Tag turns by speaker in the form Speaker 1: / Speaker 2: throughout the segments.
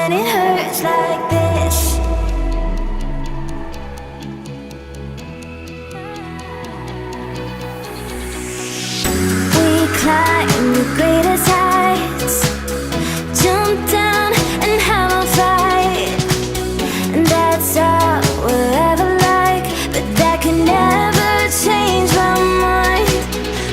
Speaker 1: when it hurts like this. We climb the greatest heights, jump down and have a fight, and that's all we'll ever like. But that can never change my mind.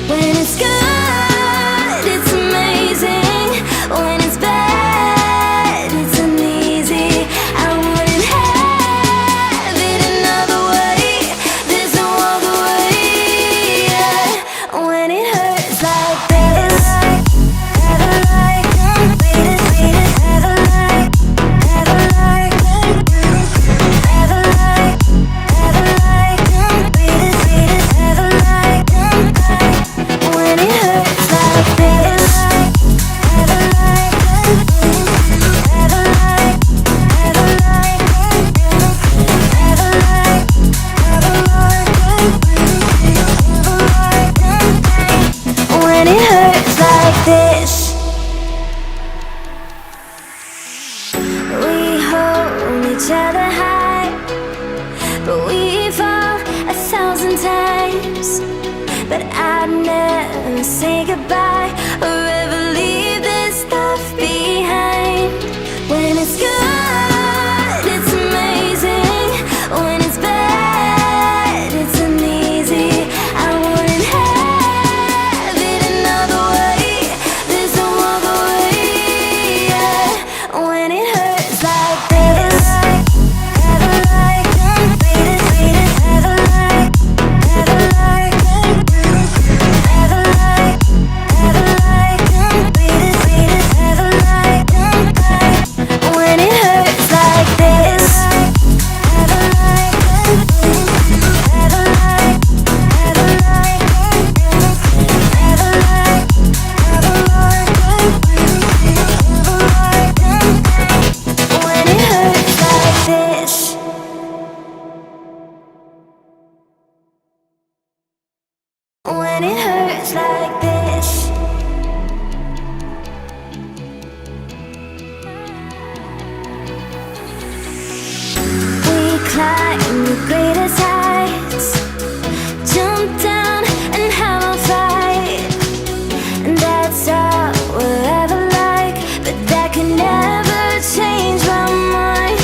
Speaker 1: When it's good, it's amazing. When it's bad, it's uneasy. I wouldn't have it another way. There's no other way. Yeah. When it hurts like this, ever like, wait it, ever like, ever like, ever like, ever like, wait it, ever like, when it hurts like this, ever like, ever like, ever like, ever like, ever like, when it hurts like this. We hold each other high, but we fall 1,000 times. But I'd never say goodbye or ever leave this stuff behind. When it's good, it's amazing. When it's bad, it's uneasy. I wouldn't have it another way. There's no other way. Yeah. When it hurts like this, ever like, wait it, ever like, ever like, ever like, ever like, wait it, ever like, when it hurts like this, ever like, ever like, ever like, ever like, ever like, when it hurts like this. When it hurts like this. We climb the greatest heights, jump down and have a fight, and that's all we'll ever like. But that can never change my mind.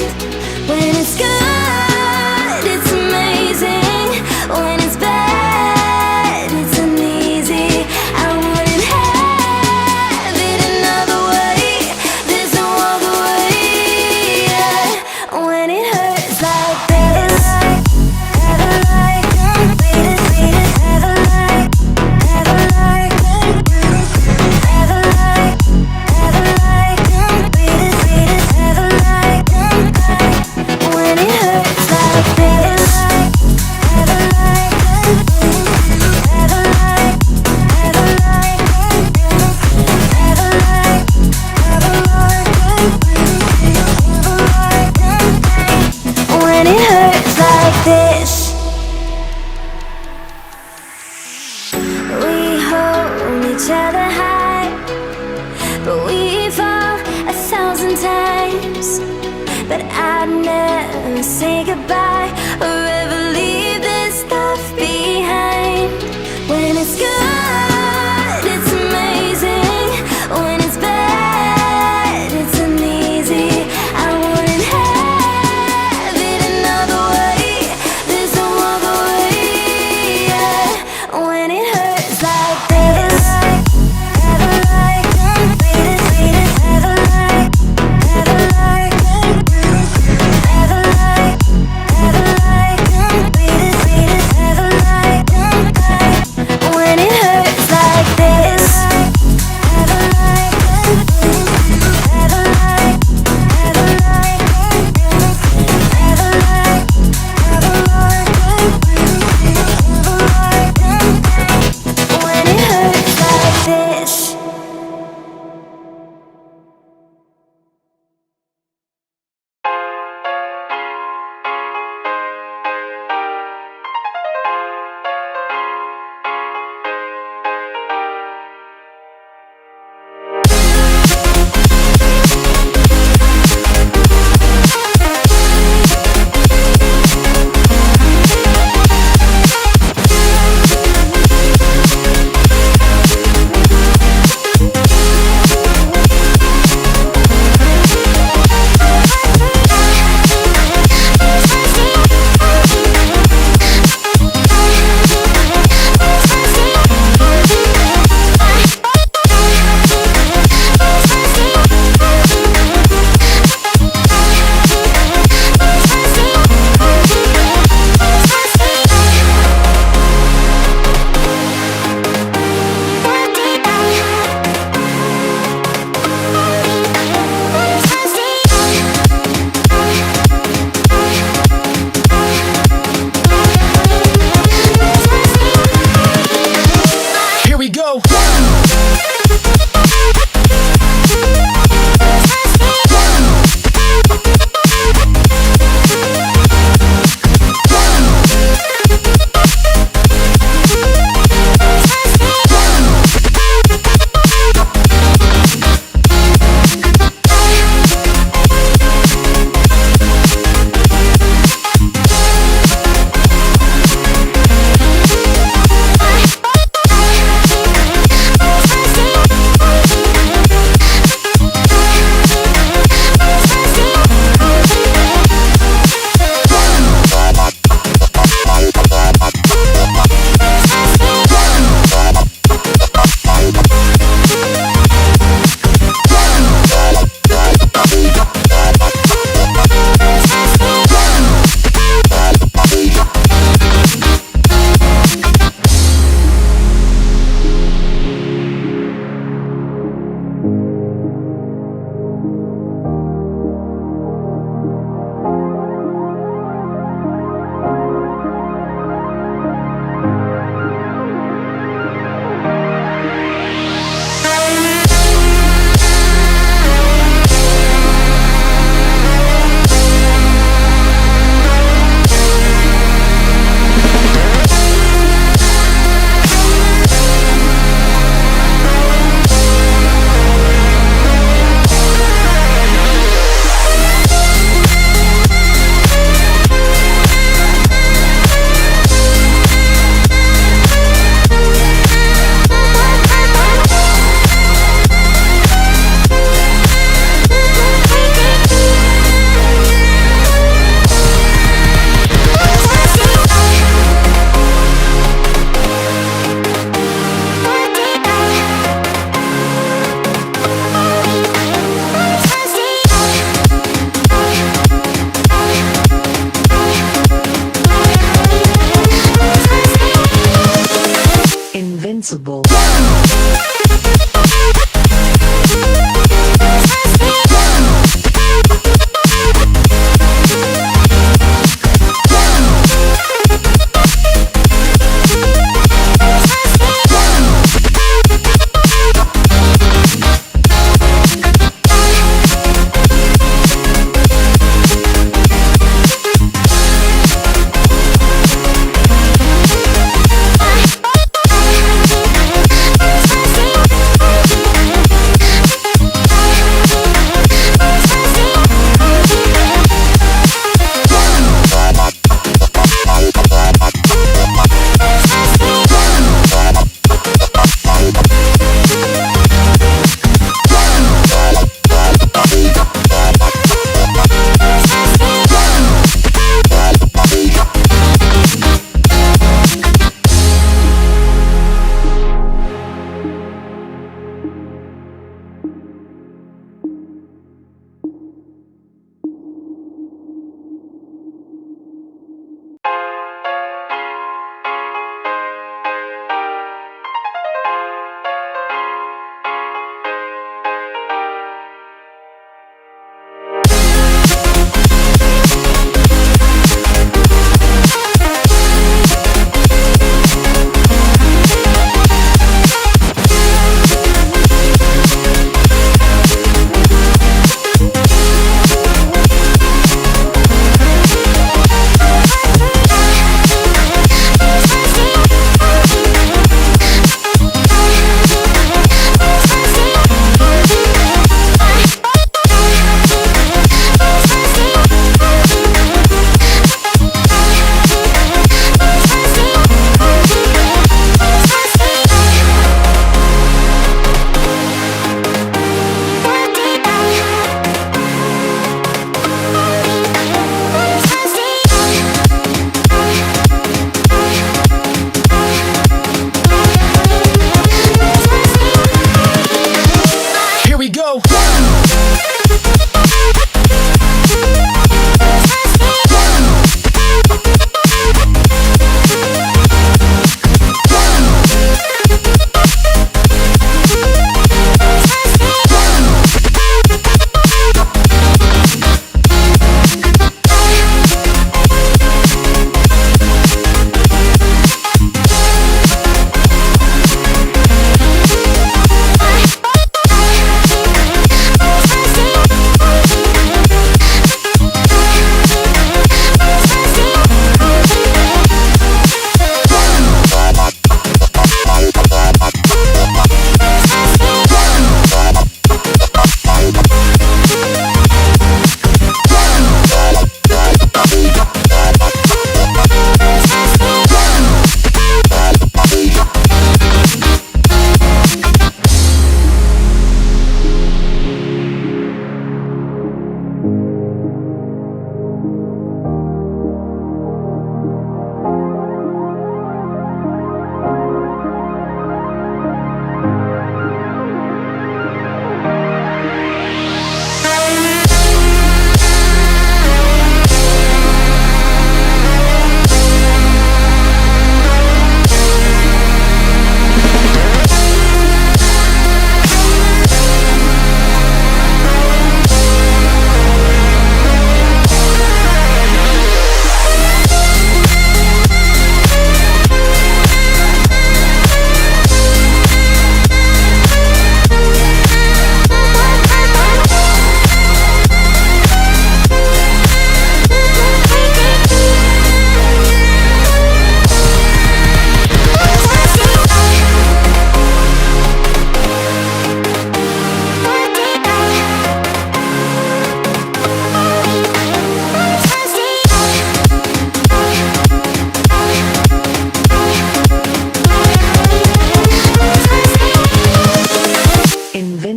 Speaker 1: When it's good, it's amazing. When it's bad, it's uneasy. I wouldn't have it another way. There's no other way. Yeah. When it hurts like this, ever like, wait it, ever like, ever like, ever like, ever like, wait it, ever like, when it hurts like this, ever like, ever like, ever like, ever like, ever like, when it hurts like this. We hold each other high, but we fall 1,000 times. But I'd never say goodbye or ever leave this stuff behind. When it's good, it's amazing. When it's bad, it's uneasy. I wouldn't have it another way. There's no other way. Yeah. When it hurts like this, ever like, wait it, ever like, ever like, ever like, ever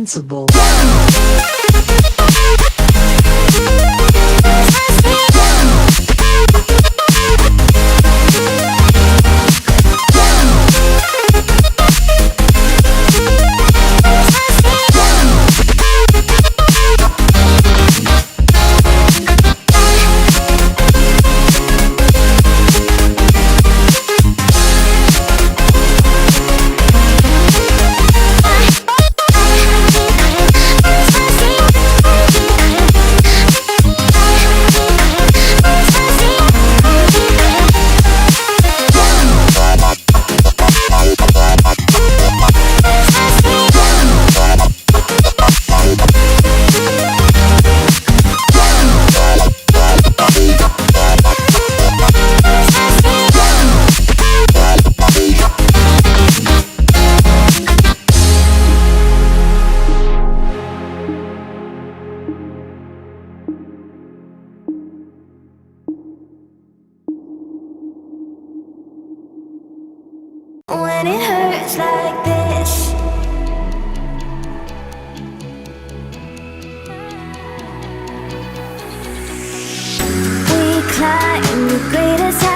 Speaker 2: invincible.
Speaker 1: When it hurts like this, we climb the greatest heights.